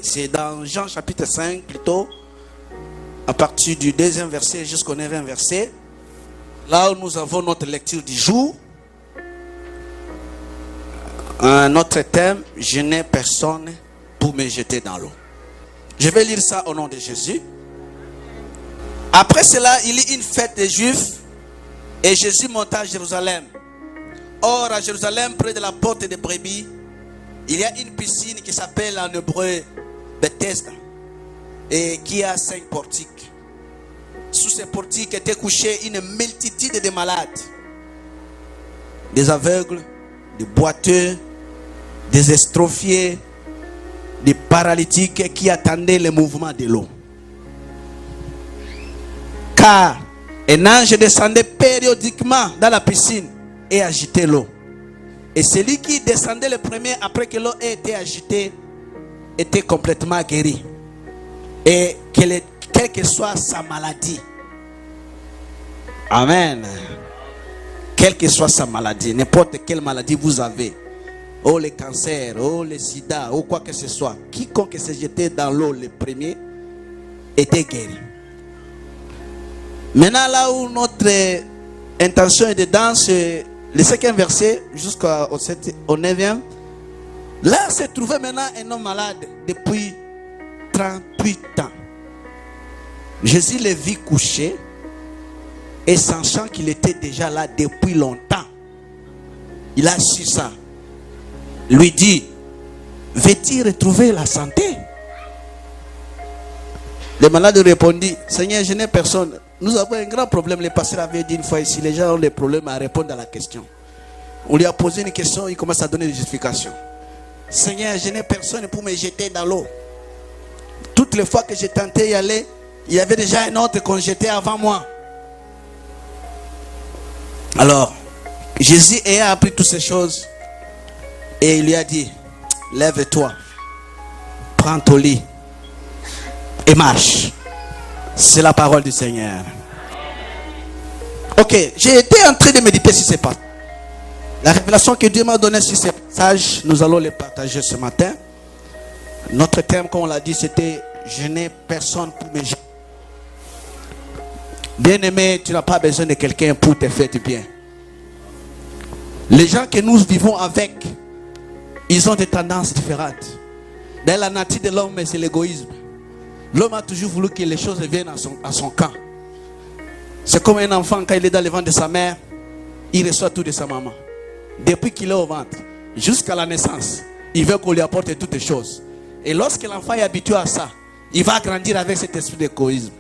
c'est dans Jean chapitre 5 plutôt, à partir du 2e verset jusqu'au 9e verset. Là où nous avons notre lecture du jour. Notre thème, je n'ai personne pour me jeter dans l'eau. Je vais lire ça au nom de Jésus. Après cela, il y eut une fête des Juifs et Jésus monta à Jérusalem. Or, à Jérusalem, près de la porte des brebis, il y a une piscine qui s'appelle en hébreu Bethesda et qui a 5 portiques. Sous ces portiques étaient couchés une multitude de malades, des aveugles, des boiteux, des estrophiés, des paralytiques qui attendaient le mouvement de l'eau. Car un ange descendait périodiquement dans la piscine et agitait l'eau. Et celui qui descendait le premier après que l'eau ait été agitée était complètement guéri. Et quelle que soit sa maladie. Amen. Quelle que soit sa maladie, n'importe quelle maladie vous avez, oh le cancer, oh le sida, ou quoi que ce soit, quiconque s'est jeté dans l'eau le premier était guéri. Maintenant, là où notre intention est dedans, c'est le 5e verset jusqu'au 9e. Là se trouvait maintenant un homme malade depuis 38 ans. Jésus le vit couché et sachant qu'il était déjà là depuis longtemps, il a su ça. Lui dit, veux-tu retrouver la santé? Le malade répondit, Seigneur, je n'ai personne. Nous avons un grand problème. Le pasteur avait dit une fois ici, les gens ont des problèmes à répondre à la question. On lui a posé une question, il commence à donner des justifications. Seigneur, je n'ai personne pour me jeter dans l'eau. Toutes les fois que j'ai tenté d'y aller, il y avait déjà un autre qu'on jetait avant moi. Alors, Jésus ayant appris toutes ces choses, et il lui a dit, lève-toi, prends ton lit et marche. C'est la parole du Seigneur. Ok, j'ai été en train de méditer sur ces passages. La révélation que Dieu m'a donnée sur ces passages, nous allons les partager ce matin. Notre thème, comme on l'a dit, c'était « Je n'ai personne pour me jeter ». Bien-aimé, tu n'as pas besoin de quelqu'un pour te faire du bien. Les gens que nous vivons avec, ils ont des tendances différentes. Dans la nature de l'homme, c'est l'égoïsme. L'homme a toujours voulu que les choses viennent à son camp. C'est comme un enfant, quand il est dans le ventre de sa mère, il reçoit tout de sa maman. Depuis qu'il est au ventre, jusqu'à la naissance, il veut qu'on lui apporte toutes les choses. Et lorsque l'enfant est habitué à ça, il va grandir avec cet esprit d'égoïsme.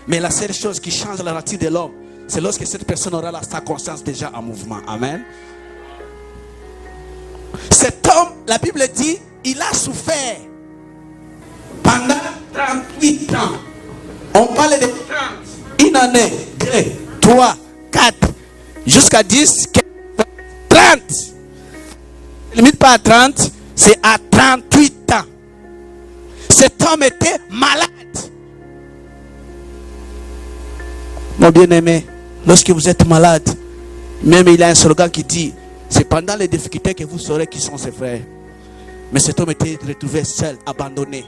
Mais la seule chose qui change la nature de l'homme, c'est lorsque cette personne aura sa conscience déjà en mouvement. Amen. Cet homme, la Bible dit, il a souffert pendant 38 ans. On parle de 30. Une année, 2, 3, 4, jusqu'à 10, 30. Limite pas à 30, c'est à 38 ans. Cet homme était malade. Mon bien-aimé, lorsque vous êtes malade, même il y a un slogan qui dit, c'est pendant les difficultés que vous saurez qui sont ses frères. Mais cet homme était retrouvé seul, abandonné.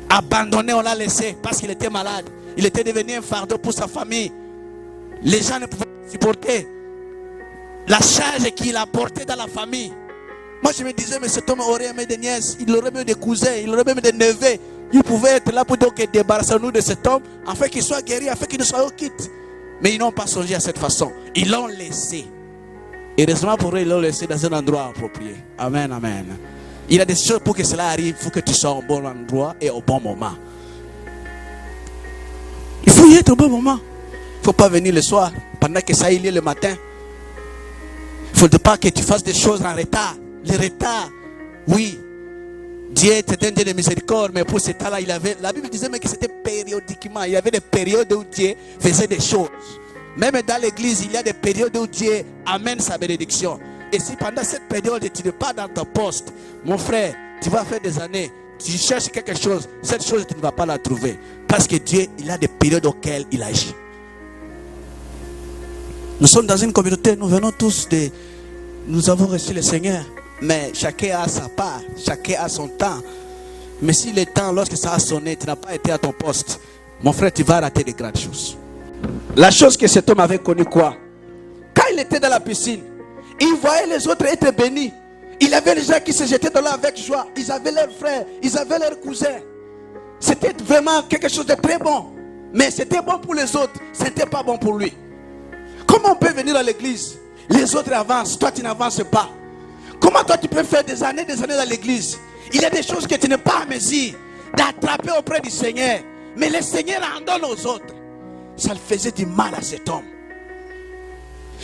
Abandonné, on l'a laissé parce qu'il était malade. Il était devenu un fardeau pour sa famille. Les gens ne pouvaient pas supporter la charge qu'il a portée dans la famille. Moi je me disais, mais cet homme aurait aimé des nièces, il aurait aimé des cousins, il aurait aimé des neveux. Il pouvait être là pour dire que débarrassons-nous de cet homme, afin qu'il soit guéri, afin qu'il ne soit au quitte. Mais ils n'ont pas songé à cette façon. Ils l'ont laissé. Et heureusement pour eux, ils l'ont laissé dans un endroit approprié. Amen, amen. Il y a des choses pour que cela arrive, il faut que tu sois au bon endroit et au bon moment. Il faut y être au bon moment. Il ne faut pas venir le soir, pendant que ça il est le matin. Il ne faut pas que tu fasses des choses en retard. Le retard, oui. Dieu était un Dieu de miséricorde, mais pour ce temps-là, la Bible disait même que c'était périodiquement. Il y avait des périodes où Dieu faisait des choses. Même dans l'église, il y a des périodes où Dieu amène sa bénédiction. Et si pendant cette période, tu n'es pas dans ton poste, mon frère, tu vas faire des années, tu cherches quelque chose, cette chose, tu ne vas pas la trouver. Parce que Dieu, il a des périodes auxquelles il agit. Nous sommes dans une communauté, nous venons tous de... Nous avons reçu le Seigneur, mais chacun a sa part, chacun a son temps. Mais si le temps, lorsque ça a sonné, tu n'as pas été à ton poste, mon frère, tu vas rater de grandes choses. La chose que cet homme avait connue, quoi? Quand il était dans la piscine, il voyait les autres être bénis. Il avait les gens qui se jetaient dans l'eau avec joie. Ils avaient leurs frères, ils avaient leurs cousins. C'était vraiment quelque chose de très bon. Mais c'était bon pour les autres, ce n'était pas bon pour lui. Comment on peut venir à l'église? Les autres avancent, toi tu n'avances pas. Comment toi tu peux faire des années dans l'église? Il y a des choses que tu n'es pas à mesure d'attraper auprès du Seigneur. Mais le Seigneur en donne aux autres. Ça le faisait du mal à cet homme.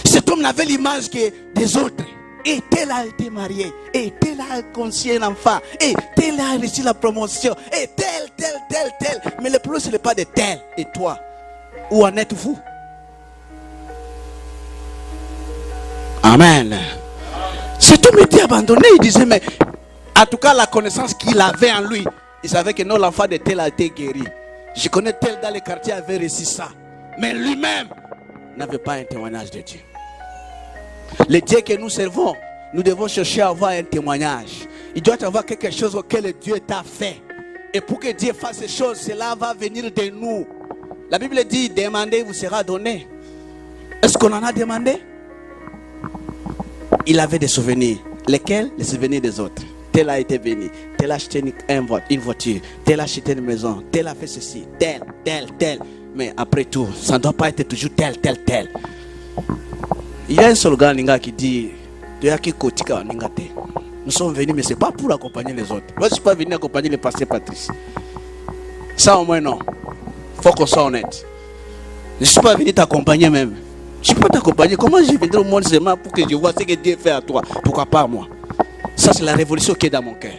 Cet homme n'avait l'image que des autres. Et tel a été marié. Et tel a conçu un enfant. Et tel a reçu la promotion. Et tel. Mais le problème ce n'est pas de tel. Et toi, où en êtes-vous? Amen. Cet homme était abandonné. Il disait, mais en tout cas, la connaissance qu'il avait en lui, il savait que non, l'enfant de tel a été guéri. Je connais tel dans les quartiers avait réussi ça. Mais lui-même n'avait pas un témoignage de Dieu. Le Dieu que nous servons, nous devons chercher à avoir un témoignage. Il doit y avoir quelque chose auquel Dieu t'a fait. Et pour que Dieu fasse ces choses, cela va venir de nous. La Bible dit, demandez, vous sera donné. Est-ce qu'on en a demandé? Il avait des souvenirs. Lesquels? Les souvenirs des autres. Tel a été béni, tel a acheté une voiture, tel a acheté une maison, tel a fait ceci, tel. Mais après tout, ça ne doit pas être toujours tel. Il y a un slogan qui dit, nous sommes venus, mais ce n'est pas pour accompagner les autres. Moi, je ne suis pas venu accompagner le pasteur Patrice. Ça au moins non. Il faut qu'on soit honnête. Je ne suis pas venu t'accompagner même. Je ne peux pas t'accompagner. Comment je viendrai au monde seulement pour que je vois ce que Dieu fait à toi? Pourquoi pas moi? Ça, c'est la révolution qui est dans mon cœur.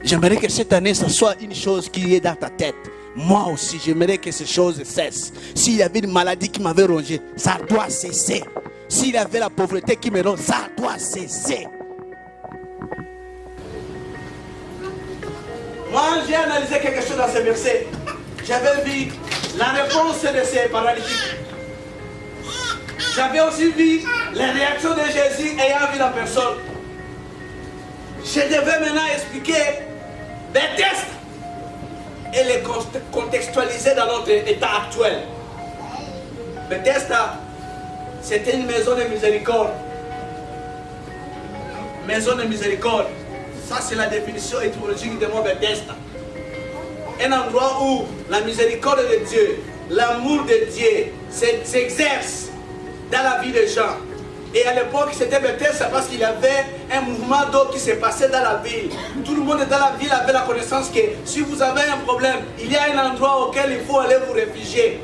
J'aimerais que cette année, ça soit une chose qui est dans ta tête. Moi aussi, j'aimerais que ces choses cessent. S'il y avait une maladie qui m'avait rongé, ça doit cesser. S'il y avait la pauvreté qui me ronge, ça doit cesser. Moi, j'ai analysé quelque chose dans ce verset. J'avais vu la réponse de ces paralytiques. J'avais aussi vu les réactions de Jésus ayant vu la personne. Je devais maintenant expliquer des tests et les contextualiser dans notre état actuel. Bethesda, c'était une maison de miséricorde. Maison de miséricorde. Ça, c'est la définition étymologique de mot Bethesda. Un endroit où la miséricorde de Dieu, l'amour de Dieu s'exerce dans la vie des gens. Et à l'époque, c'était Bethesda parce qu'il y avait un mouvement d'eau qui se passait dans la ville. Tout le monde dans la ville avait la connaissance que si vous avez un problème, il y a un endroit auquel il faut aller vous réfugier.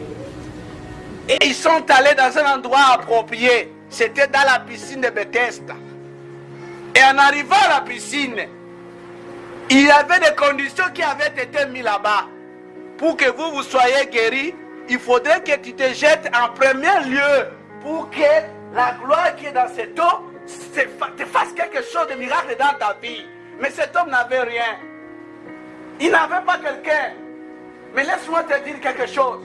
Et ils sont allés dans un endroit approprié. C'était dans la piscine de Bethesda. Et en arrivant à la piscine, il y avait des conditions qui avaient été mises là-bas. Pour que vous soyez guéris, il faudrait que tu te jettes en premier lieu pour que la gloire qui est dans cette eau te fasse quelque chose de miracle dans ta vie. Mais cet homme n'avait rien. Il n'avait pas quelqu'un. Mais laisse-moi te dire quelque chose.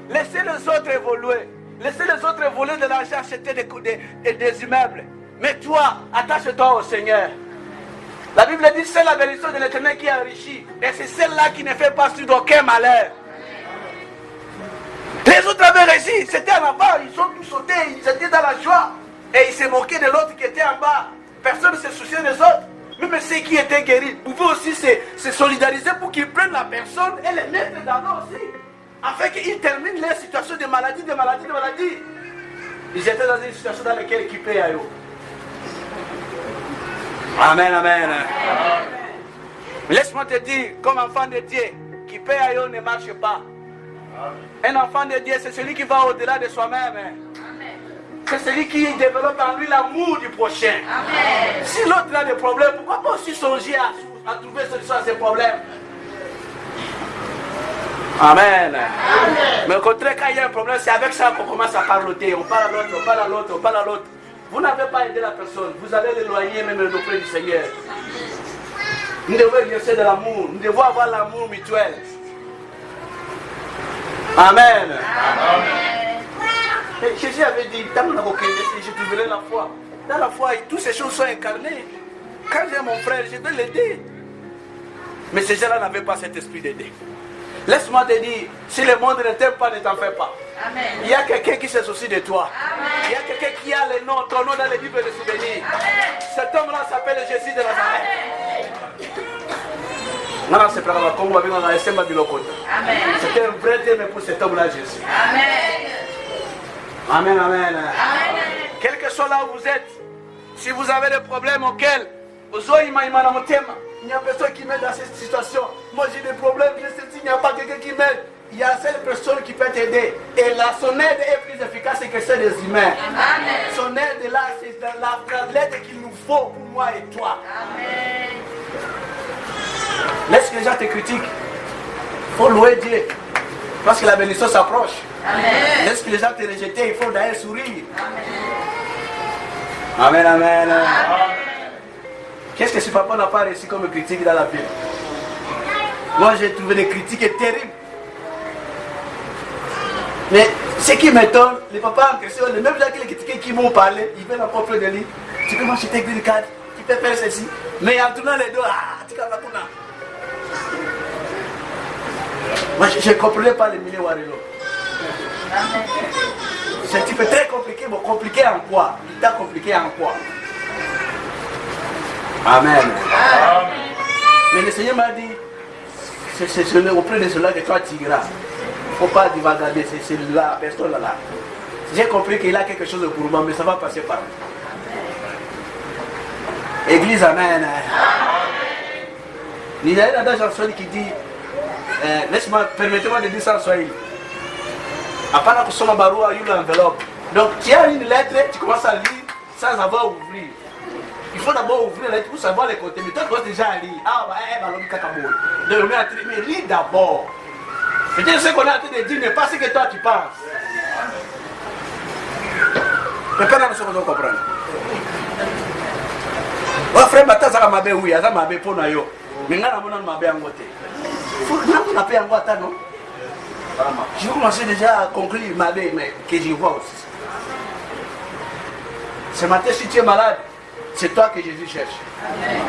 Laissez les autres évoluer. Laissez les autres voler de l'argent, acheter des immeubles. Mais toi, attache-toi au Seigneur. La Bible dit, c'est la bénédiction de l'Éternel qui enrichit. Et c'est celle-là qui ne fait pas suite d'aucun malheur. Les autres avaient réussi, c'était en bas, ils ont tous sauté, ils étaient dans la joie. Et ils se moquaient de l'autre qui était en bas. Personne ne se souciait des autres. Même ceux qui étaient guéris pouvaient aussi se solidariser pour qu'ils prennent la personne et les mettre dans l'eau aussi. Afin qu'ils terminent leur situation de maladie. Ils étaient dans une situation dans laquelle ils paient à eux. Amen, amen. Laisse-moi te dire, comme enfant de Dieu, qui paie à eux ne marche pas. Un enfant de Dieu, c'est celui qui va au-delà de soi-même. C'est celui qui développe en lui l'amour du prochain. Amen. Si l'autre a des problèmes, pourquoi pas aussi songer à trouver solution à ses problèmes? Amen. Amen. Mais au contraire, quand il y a un problème, c'est avec ça qu'on commence à parloter. On parle à l'autre. Vous n'avez pas aidé la personne. Vous allez l'éloigner même auprès du Seigneur. Nous devons exercer de l'amour. Nous devons avoir l'amour mutuel. Amen. Amen. Jésus avait dit, je trouverai la foi. Dans la foi, toutes ces choses sont incarnées. Quand j'ai mon frère, je dois l'aider. Mais ces gens-là n'avaient pas cet esprit d'aider. Laisse-moi te dire, si le monde ne t'aime pas, ne t'en fais pas. Amen. Il y a quelqu'un qui se soucie de toi. Amen. Il y a quelqu'un qui a le nom, ton nom dans les livres de souvenirs. Cet homme-là s'appelle Jésus de Nazareth. Non, c'est pas grave, comme on va dire dans la SMA de l'Okota. C'était un vrai Dieu pour cet homme-là, Jésus. Amen, amen. Amen. Quel que soit là où vous êtes, si vous avez des problèmes auxquels il y a personne qui m'aide dans cette situation. Moi j'ai des problèmes, il n'y a pas quelqu'un qui m'aide. Il y a seule personne qui peut t'aider. Et son aide est plus efficace que celle des humains. Amen. Son aide est là, c'est l'aide qu'il nous faut pour moi et toi. Amen. Laisse que les gens te critiquent. Il faut louer Dieu. Parce que la bénédiction s'approche. Laisse que les gens te rejettent, il faut d'ailleurs sourire. Amen, amen. Amen. Qu'est-ce que ce papa n'a pas réussi comme critique dans la vie? Moi j'ai trouvé des critiques terribles. Mais ce qui m'étonne, les papas en question, les mêmes gens qui les critiquaient, qui m'ont parlé, ils veulent encore plus de lui. Tu peux m'acheter une carte, tu peux faire ceci. Mais en tournant les dos, tu vas la. Moi je ne comprenais pas les milliers Warilo. C'est un petit peu très compliqué, mais compliqué en quoi? Il t'a compliqué en quoi? Amen. Amen. Mais le Seigneur m'a dit, c'est auprès de cela que toi tu iras. Il ne faut pas divaguer, c'est la personne là. J'ai compris qu'il a quelque chose pour moi, mais ça va passer par là. Église, amen. Il y a un adage en Swahili qui dit, permettez-moi de dire ça en Swahili. Après la kusoma barua, il y a une enveloppe. Donc tu as une lettre, tu commences à lire sans avoir ouvrir. Il faut d'abord ouvrir la lettre pour savoir les côtés. Mais toi, tu dois déjà lire. Ah, ouais, mais lis d'abord. Peut-être ce qu'on a en train de dire n'est pas ce que toi tu penses. Mais pas dans ce qu'on doit comprendre. Oh, frère, maintenant, ça va m'aber, oui, ça va m'aber pour nous. Mais nous avons m'aber en côté. Il faut que nous m'aber en côté, non? Je vais commencer déjà à conclure m'aber, mais que je vois aussi. Ce matin, si tu es malade, c'est toi que Jésus cherche. Amen.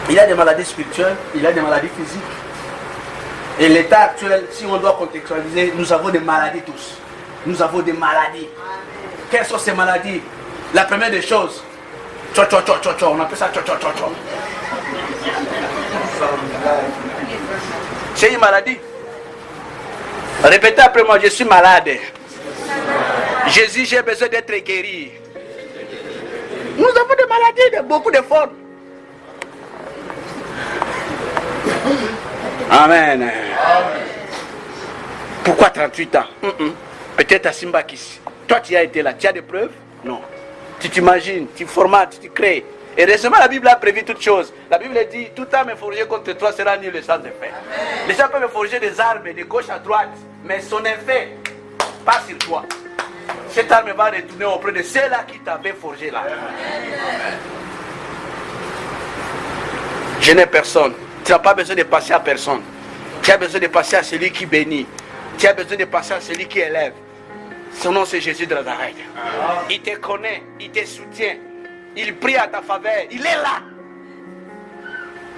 Il y a des maladies spirituelles, il y a des maladies physiques. Et l'état actuel, si on doit contextualiser, nous avons des maladies tous. Nous avons des maladies. Quelles sont ces maladies? La première des choses, on appelle ça c'est une maladie. Répétez après moi, je suis malade. Jésus, j'ai besoin d'être guéri. Nous avons des maladies de beaucoup de formes. Amen. Amen. Pourquoi 38 ans? Peut-être à Simbakis. Toi, tu as été là. Tu as des preuves? Non. Tu t'imagines, tu formates, tu crées. Et récemment, la Bible a prévu toutes choses. La Bible dit, tout arme forgée contre toi sera nul le sang de fer. Les gens peuvent forger des armes de gauche à droite, mais son effet, pas sur toi. Cette arme va retourner auprès de ceux-là qui t'avaient forgé là. Je n'ai personne. Tu n'as pas besoin de passer à personne. Tu as besoin de passer à celui qui bénit. Tu as besoin de passer à celui qui élève. Son nom c'est Jésus de Nazareth. Il te connaît, il te soutient. Il prie à ta faveur. Il est là.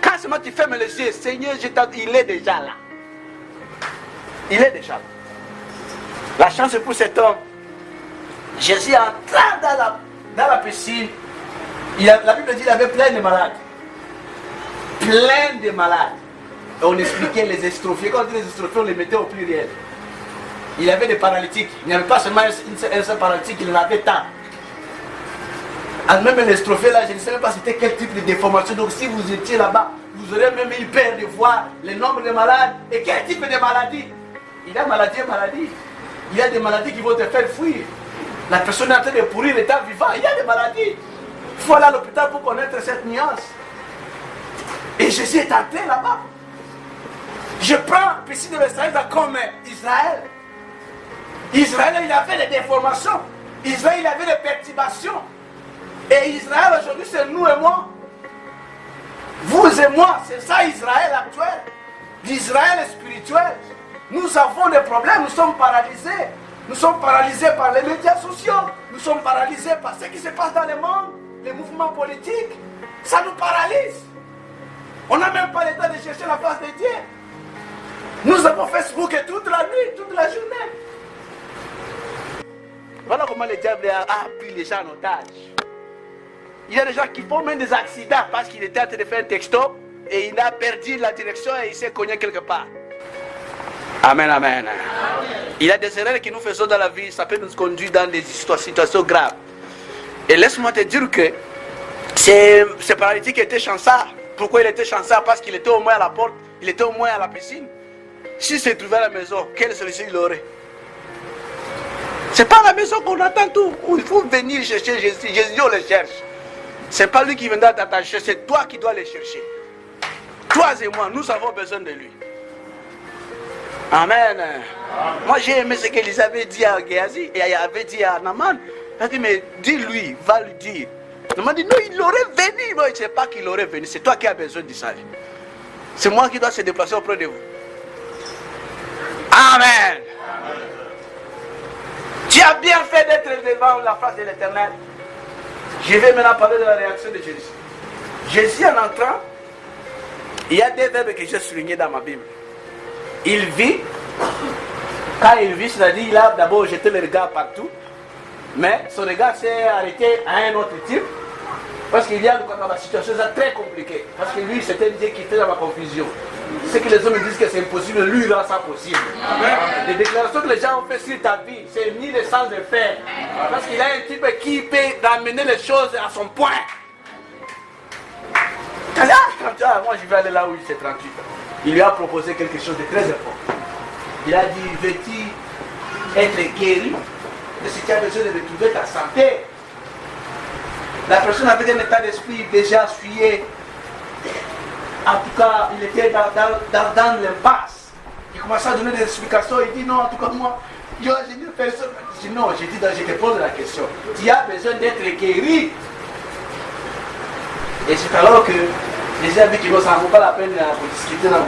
Quand seulement tu fermes les yeux, Seigneur, il est déjà là. Il est déjà là. La chance pour cet homme. Jésus est entré dans la piscine. La Bible dit qu'il avait plein de malades. Plein de malades. Et on expliquait les estrophiés. Quand on dit les estrophiés, on les mettait au pluriel. Il y avait des paralytiques. Il n'y avait pas seulement un seul paralytique, il en avait tant. Même l'estrophié là, je ne sais même pas c'était quel type de déformation. Donc si vous étiez là-bas, vous aurez même eu peur de voir le nombre de malades. Et quel type de maladie? Il y a maladie et maladie. Il y a des maladies qui vont te faire fuir. La personne est en train de pourrir l'état vivant. Il y a des maladies. Il faut aller à l'hôpital pour connaître cette nuance. Et Jésus est entré là-bas. Je prends piscine de Bethsaïda comme Israël. Israël, il avait des déformations. Israël, il avait des perturbations. Et Israël, aujourd'hui, c'est nous et moi. Vous et moi, c'est ça Israël actuel. L'Israël spirituel. Nous avons des problèmes, nous sommes paralysés. Nous sommes paralysés par les médias sociaux. Nous sommes paralysés par ce qui se passe dans le monde, les mouvements politiques. Ça nous paralyse. On n'a même pas le temps de chercher la face de Dieu. Nous avons Facebook et toute la nuit, toute la journée. Voilà comment le diable a pris les gens en otage. Il y a des gens qui font même des accidents parce qu'il était en train de faire un texto et il a perdu la direction et il s'est cogné quelque part. Amen, amen. Il y a des erreurs que nous faisons dans la vie, ça peut nous conduire dans des situations graves. Et laisse-moi te dire que ce paralytique était chancard. Pourquoi il était chancard? Parce qu'il était au moins à la porte, il était au moins à la piscine. S'il se trouvait à la maison, quelle solution il aurait? C'est pas à la maison qu'on attend tout. Il faut venir chercher Jésus. Jésus, on le cherche. C'est pas lui qui viendra t'attacher, c'est toi qui dois le chercher. Toi et moi, nous avons besoin de lui. Amen. Moi, j'ai aimé ce qu'Élisabeth avait dit à Géasi et avait dit à Naaman. Elle a dit, mais dis-lui, va lui dire. Naaman dit, non, il aurait venu. Non, il ne sait pas qu'il aurait venu. C'est toi qui as besoin de ça. C'est moi qui dois se déplacer auprès de vous. Amen. Tu as bien fait d'être devant la face de l'Éternel. Je vais maintenant parler de la réaction de Jésus. Jésus, en entrant, il y a des verbes que j'ai soulignés dans ma Bible. Il vit. Quand il vit, c'est-à-dire il a d'abord jeté le regard partout. Mais son regard s'est arrêté à un autre type. Parce qu'il y a dans la situation très compliquée. Parce que lui, c'était Dieu qui était dans la confusion. Ce que les hommes disent que c'est impossible, lui, il rend ça possible. Les déclarations que les gens ont fait sur ta vie, c'est ni le sens de faire. Parce qu'il y a un type qui peut ramener les choses à son point. Moi, je vais aller là où il s'est 38. Il lui a proposé quelque chose de très important. Il a dit, veux-tu être guéri? Et si tu as besoin de retrouver ta santé, la personne avait un état d'esprit déjà essuyé. En tout cas, il était dans l'impasse. Il commençait à donner des explications. Il dit non, en tout cas, moi, j'ai une personne. Je dis non, je te pose la question. Tu as besoin d'être guéri. Et c'est alors que les amis qui ne s'en vaut pas la peine de discuter dans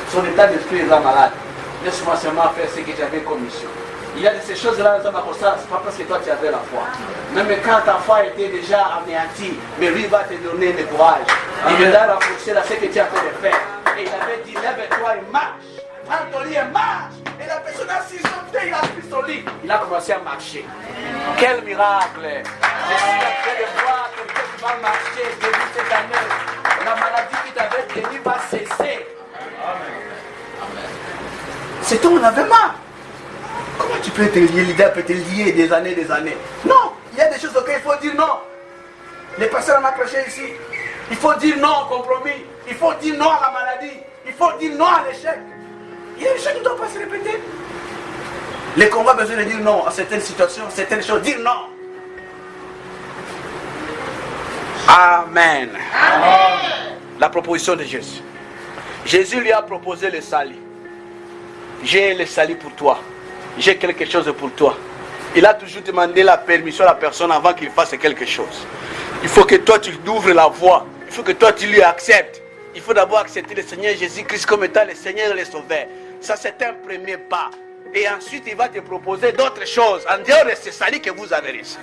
son état d'esprit est malade. Laisse-moi seulement faire ce que j'avais comme mission. Il y a de ces choses-là, c'est pas parce que toi tu avais la foi. Même quand ta foi était déjà anéantie, mais lui va te donner le courage. Il viendra renforcer ce que tu as fait de faire. Et il avait dit, lève-toi et marche. Prends ton lit et marche. Et la personne assise sur terre, il a pris son lit. Il a commencé à marcher. Quel miracle! Je suis en train de voir quelqu'un qui va marcher depuis cette année. La maladie qui t'avait tenu va cesser. C'est tout, on avait marre. Comment tu peux te lier, l'idée peut te lier des années. Non, il y a des choses auxquelles il faut dire non. Les personnes m'ont accroché ici. Il faut dire non au compromis. Il faut dire non à la maladie. Il faut dire non à l'échec. Il y a des choses qui ne doivent pas se répéter. Les combats ont besoin de dire non à certaines situations, certaines choses. Dire non. Amen. Amen. La proposition de Jésus. Jésus lui a proposé le salut. J'ai le salut pour toi. J'ai quelque chose pour toi. Il a toujours demandé la permission à la personne avant qu'il fasse quelque chose. Il faut que toi tu ouvres la voie. Il faut que toi tu lui acceptes. Il faut d'abord accepter le Seigneur Jésus-Christ comme étant le Seigneur et le Sauveur. Ça c'est un premier pas. Et ensuite il va te proposer d'autres choses en dehors de ce salut que vous avez reçu.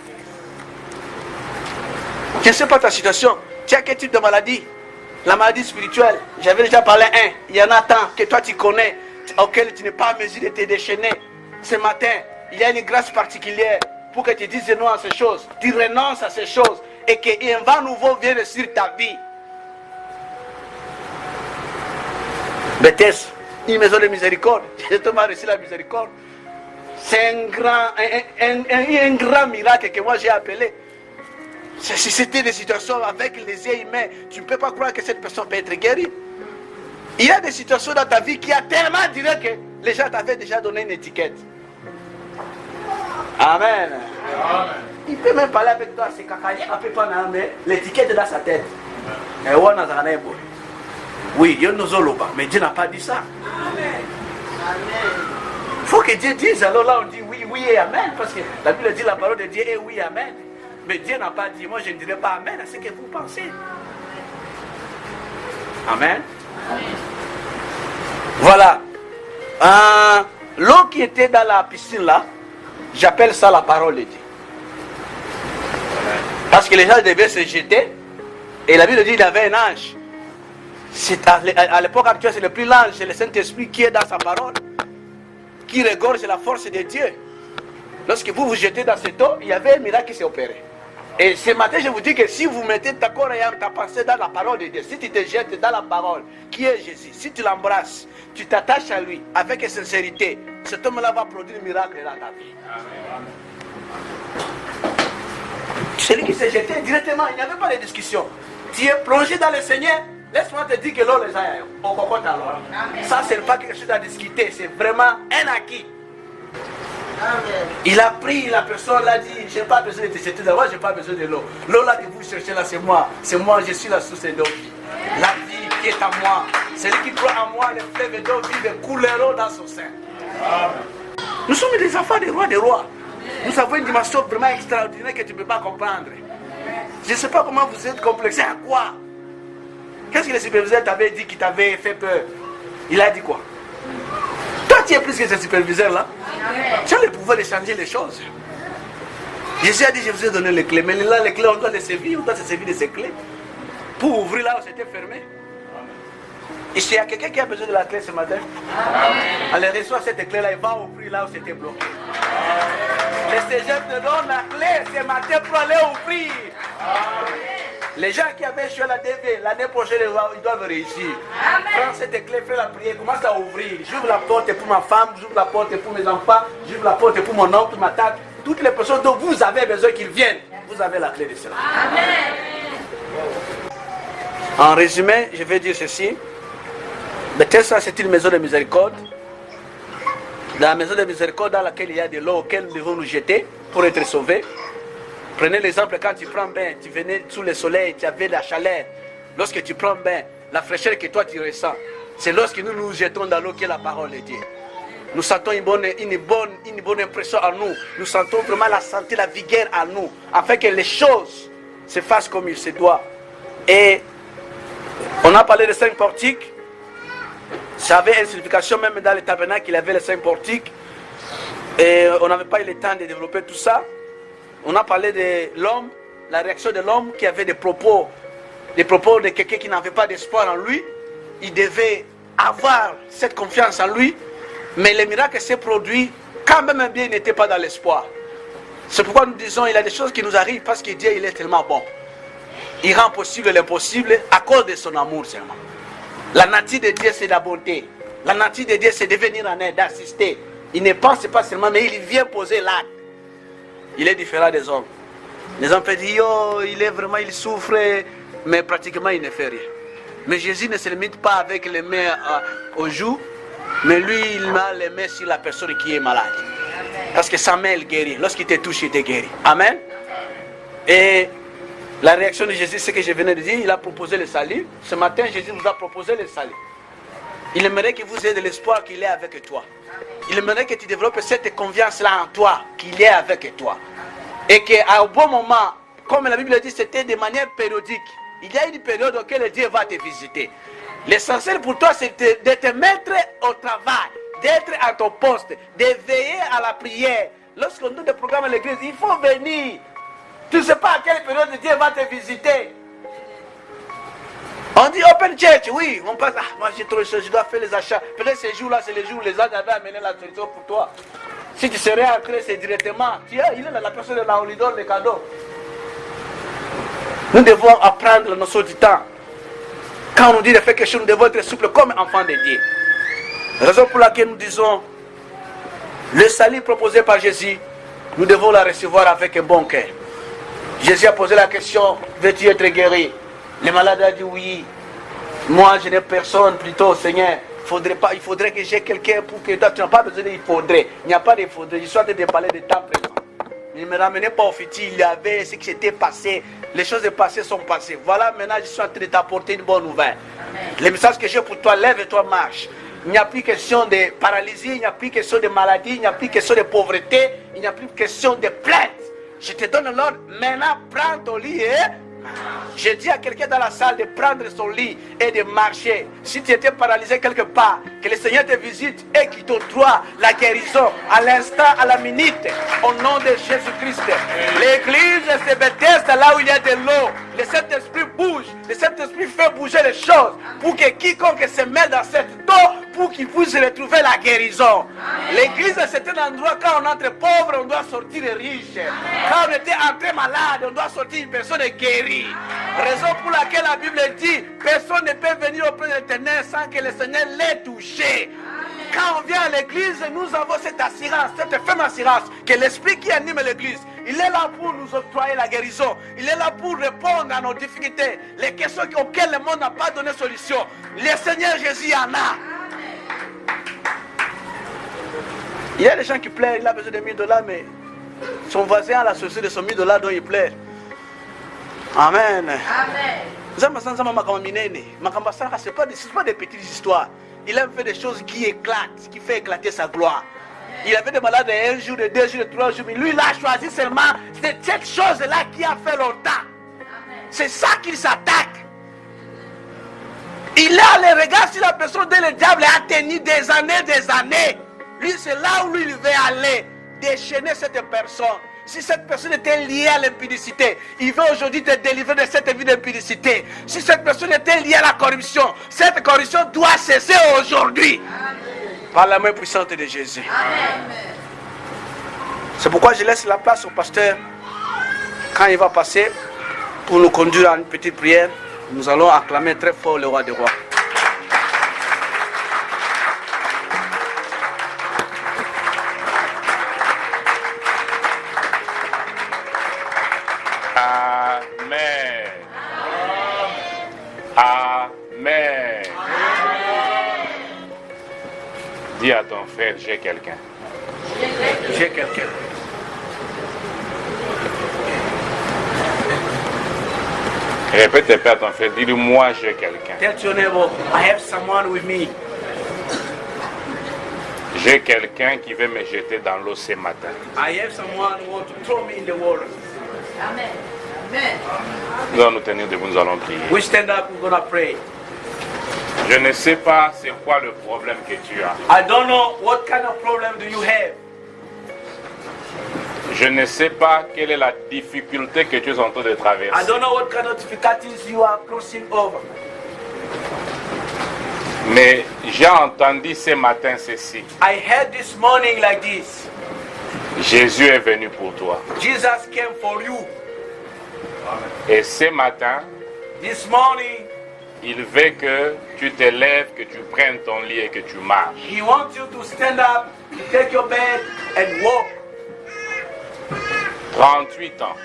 Je ne sais pas ta situation. Tu as quel type de maladie? La maladie spirituelle. J'avais déjà parlé un. Il y en a tant que toi tu connais, auquel tu n'es pas en mesure de te déchaîner. Ce matin, il y a une grâce particulière pour que tu dises non à ces choses. Tu renonces à ces choses et qu'un vent nouveau vienne sur ta vie. Bethesda, une maison de miséricorde. J'ai tellement reçu la miséricorde. C'est un grand miracle que moi j'ai appelé. Si c'était des situations avec les yeux humains, tu ne peux pas croire que cette personne peut être guérie. Il y a des situations dans ta vie qui a tellement duré que les gens t'avaient déjà donné une étiquette. Amen. Amen. Il peut même parler avec toi, c'est cacaillé, mais l'étiquette est dans sa tête. Et on a un ébo. Oui, Dieu nous a l'oba, mais Dieu n'a pas dit ça. Amen. Il faut que Dieu dise, alors là on dit oui, oui et amen, parce que la Bible dit la parole de Dieu est oui, amen. Mais Dieu n'a pas dit, moi je ne dirai pas amen à ce que vous pensez. Amen. Amen. Voilà. L'eau qui était dans la piscine là, j'appelle ça la parole de Dieu. Parce que les gens devaient se jeter. Et la Bible dit qu'il y avait un ange. À l'époque actuelle, c'est le plus large, c'est le Saint-Esprit qui est dans sa parole, qui regorge la force de Dieu. Lorsque vous vous jetez dans cette eau, il y avait un miracle qui s'est opéré. Et ce matin, je vous dis que si vous mettez ta corps et ta pensée dans la parole de Dieu, si tu te jettes dans la parole, qui est Jésus, si tu l'embrasses, tu t'attaches à lui avec sincérité, cet homme-là va produire un miracle dans ta vie. Celui qui s'est jeté directement, il n'y avait pas de discussion. Tu es plongé dans le Seigneur, laisse-moi te dire que l'eau les a au cocotte alors. Ça, ce n'est pas quelque chose à discuter, c'est vraiment un acquis. Il a pris, la personne l'a dit, je n'ai pas besoin de te jeter dans l'eau, je n'ai pas besoin de l'eau. L'eau là que vous cherchez là, c'est moi, je suis la source d'eau. La vie qui est en moi, celui qui croit en moi, les fleuves d'eau vivent couleront dans son sein. Nous sommes des enfants des rois des rois. Nous avons une dimension vraiment extraordinaire que tu ne peux pas comprendre. Je ne sais pas comment vous êtes complexé à quoi. Qu'est-ce que le superviseur t'avait dit qui t'avait fait peur? Il a dit quoi? Toi tu es plus que ce superviseur là. Tu as le pouvoir de changer les choses. Jésus a dit je vous ai donné les clés. Mais là les clés on doit les servir, on doit se servir de ces clés. Pour ouvrir là où c'était fermé. Et s'il y a quelqu'un qui a besoin de la clé ce matin, allez reçoit cette clé là, il va ouvrir là où c'était bloqué. Le Seigneur te donne la clé ce matin pour aller ouvrir. Les gens qui avaient échoué la DV, l'année prochaine, ils doivent réussir. Prends cette clé, fais la prière, commence à ouvrir. J'ouvre la porte pour ma femme, j'ouvre la porte pour mes enfants, j'ouvre la porte pour mon oncle, ma tante. Toutes les personnes dont vous avez besoin qu'ils viennent, vous avez la clé de cela. En résumé, je vais dire ceci. Bethesda, c'est une maison de miséricorde. Dans la maison de miséricorde dans laquelle il y a de l'eau auquel nous devons nous jeter pour être sauvés. Prenez l'exemple quand tu prends bain, tu venais sous le soleil, tu avais de la chaleur. Lorsque tu prends bain, la fraîcheur que toi tu ressens, c'est lorsque nous nous jetons dans l'eau qui est la parole de Dieu. Nous sentons une bonne impression en nous. Nous sentons vraiment la santé, la vigueur en nous, afin que les choses se fassent comme il se doit. Et on a parlé de 5 portiques. Ça avait une signification même dans le tabernacle, il y avait les 5 portiques. Et on n'avait pas eu le temps de développer tout ça. On a parlé de l'homme, la réaction de l'homme qui avait des propos de quelqu'un qui n'avait pas d'espoir en lui. Il devait avoir cette confiance en lui. Mais le miracle s'est produit quand même bien il n'était pas dans l'espoir. C'est pourquoi nous disons il y a des choses qui nous arrivent parce que Dieu il est tellement bon. Il rend possible l'impossible à cause de son amour seulement. La nature de Dieu c'est la bonté. La nature de Dieu c'est de venir en aide, d'assister. Il ne pense pas seulement mais il vient poser l'acte. Il est différent des hommes. Les hommes peuvent dire oh, il souffre mais pratiquement il ne fait rien. Mais Jésus ne se limite pas avec les mains aux joues. Mais lui, il met les mains sur la personne qui est malade. Parce que sa main, elle guérit. Lorsqu'il te touche, il te guérit. Amen. Et la réaction de Jésus, c'est ce que je venais de dire. Il a proposé le salut. Ce matin, Jésus vous a proposé le salut. Il aimerait que vous ayez de l'espoir qu'il est avec toi. Il aimerait que tu développes cette confiance-là en toi, qu'il est avec toi. Et qu'au bon moment, comme la Bible dit, c'était de manière périodique. Il y a une période où Dieu va te visiter. L'essentiel pour toi, c'est de te mettre au travail, d'être à ton poste, de veiller à la prière. Lorsqu'on donne des programmes à l'église, il faut venir. Tu ne sais pas à quelle période Dieu va te visiter. On dit open church, oui. On passe, moi j'ai trop de choses, je dois faire les achats. Peut-être ces jours-là, c'est les jours où les gens avaient amené la solution pour toi. Si tu serais entré, c'est directement. Il est là, la personne là, on lui donne les cadeaux. Nous devons apprendre la notion du temps. Quand on nous dit de faire quelque chose, nous devons être souples comme enfants de Dieu. Raison pour laquelle nous disons, le salut proposé par Jésus, nous devons la recevoir avec un bon cœur. Jésus a posé la question, veux-tu être guéri? Le malade a dit oui. Moi, je n'ai personne, plutôt, Seigneur. Il faudrait que j'ai quelqu'un pour que toi, tu n'as pas besoin de il faudrait. Il n'y a pas de faudrait. Je suis en train de parler de temps présent. Il ne me ramenait pas au futur, il y avait ce qui s'était passé. Les choses passées sont passées. Voilà, maintenant je suis en train de t'apporter une bonne nouvelle. Amen. Le message que j'ai pour toi, lève-toi, marche. Il n'y a plus question de paralysie, il n'y a plus question de maladie, il n'y a plus question de pauvreté, il n'y a plus question de plainte. Je te donne l'ordre, maintenant prends ton lit et Je dis à quelqu'un dans la salle de prendre son lit et de marcher. Si tu étais paralysé quelque part, que le Seigneur te visite et qu'il t'octroie la guérison à l'instant, à la minute, au nom de Jésus-Christ. L'église, c'est Bethesda, là où il y a de l'eau. Le Saint-Esprit bouge, le Saint-Esprit fait bouger les choses pour que quiconque se met dans cette eau, pour qu'il puisse retrouver la guérison. L'église, c'est un endroit quand on entre pauvre, on doit sortir riche. Quand on était entré malade, on doit sortir une personne guérie. Raison pour laquelle la Bible dit, personne ne peut venir auprès de l'Éternel sans que le Seigneur l'ait touché. Quand on vient à l'église, nous avons cette assurance, cette ferme assurance que l'esprit qui anime l'église, il est là pour nous octroyer la guérison. Il est là pour répondre à nos difficultés, les questions auxquelles le monde n'a pas donné solution. Le Seigneur Jésus en a. Il y a des gens qui pleurent, il a besoin de $1000, mais son voisin a la société de son $1000 dont il pleure. Amen. Ce n'est pas des petites histoires. Il aime faire des choses qui éclatent, qui fait éclater sa gloire. Il avait des malades de 1 jour, de 2 jours, de 3 jours, mais lui, il a choisi seulement cette chose-là qui a fait longtemps. C'est ça qu'il s'attaque. Il a le regard sur la personne dont le diable a tenu des années. Lui, c'est là où lui, il veut aller, déchaîner cette personne. Si cette personne était liée à l'impudicité, il veut aujourd'hui te délivrer de cette vie d'impudicité. Si cette personne était liée à la corruption, cette corruption doit cesser aujourd'hui. Par la main puissante de Jésus. Amen. C'est pourquoi je laisse la place au pasteur quand il va passer pour nous conduire à une petite prière. Nous allons acclamer très fort le roi des rois. Amen. Amen. Dis à ton frère, j'ai quelqu'un. J'ai quelqu'un. Répète à ton frère, dis-lui, moi j'ai quelqu'un. Tell your neighbor, I have someone with me. J'ai quelqu'un qui veut me jeter dans l'eau ce matin. I have someone who wants to throw me in the water. Amen. Amen. Nous allons nous tenir debout, nous allons prier. We stand up, we're gonna pray. Je ne sais pas c'est quoi le problème que tu as. I don't know what kind of problem do you have. Je ne sais pas quelle est la difficulté que tu es en train de I traverser. don't know what kind of difficulties you are crossing over. Mais j'ai entendu ce matin ceci. I heard this morning like this. Jésus est venu pour toi. Jesus came for you. Et ce matin, This morning, il veut que tu te lèves, que tu prennes ton lit et que tu marches. he wants you to stand up, to take your bed and walk. 38 ans.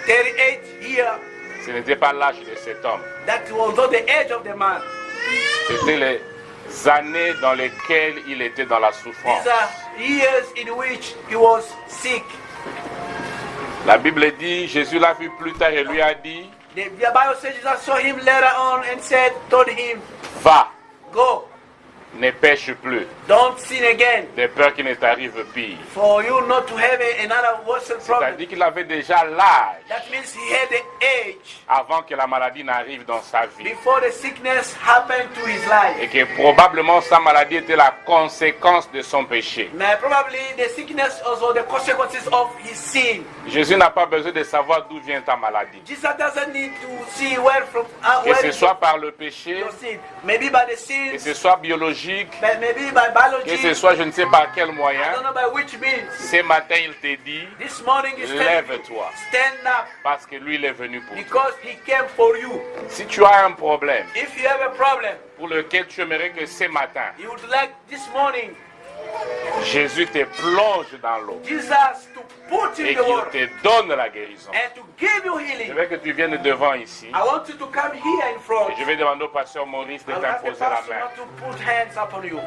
38 years, Ce n'était pas l'âge de cet homme. that was not the age of the man. C'était les années dans lesquelles il était dans la souffrance. These are years in which he was sick. La Bible dit, Jésus l'a vu plus tard et lui a dit, The Bible says Jesus saw him later on and told him, va, go, ne pêche plus, don't sin again, de peur qu'il ne t'arrive pire. for you not to have another worse problem. C'est-à-dire qu'il avait déjà l'âge That means he had the age avant que la maladie n'arrive dans sa vie. before the sickness happened to his life. Et que probablement sa maladie était la conséquence de son péché. Now, probably the sickness also the consequences of his sin. Jésus n'a pas besoin de savoir d'où vient ta maladie. Jesus doesn't need to see where Que ce soit par le péché, your sin. Maybe by the que sins, ce soit biologique, but maybe by biology. que ce soit je ne sais par quel I moyen, don't know by which means. ce matin il te dit, This morning is lève-toi, stand up parce que lui il est venu pour toi. because he came for you. Si tu as un problème If you have a problem, pour lequel tu aimerais que ce matin, you would like this morning Jésus te plonge dans l'eau Jesus to put et in the qu'il water te donne la guérison. and to give you Je healing. veux que tu viennes devant ici I want you to come here in front. et je vais demander au pasteur Maurice de I will ask the t'imposer la pastor main. not to put hands upon you.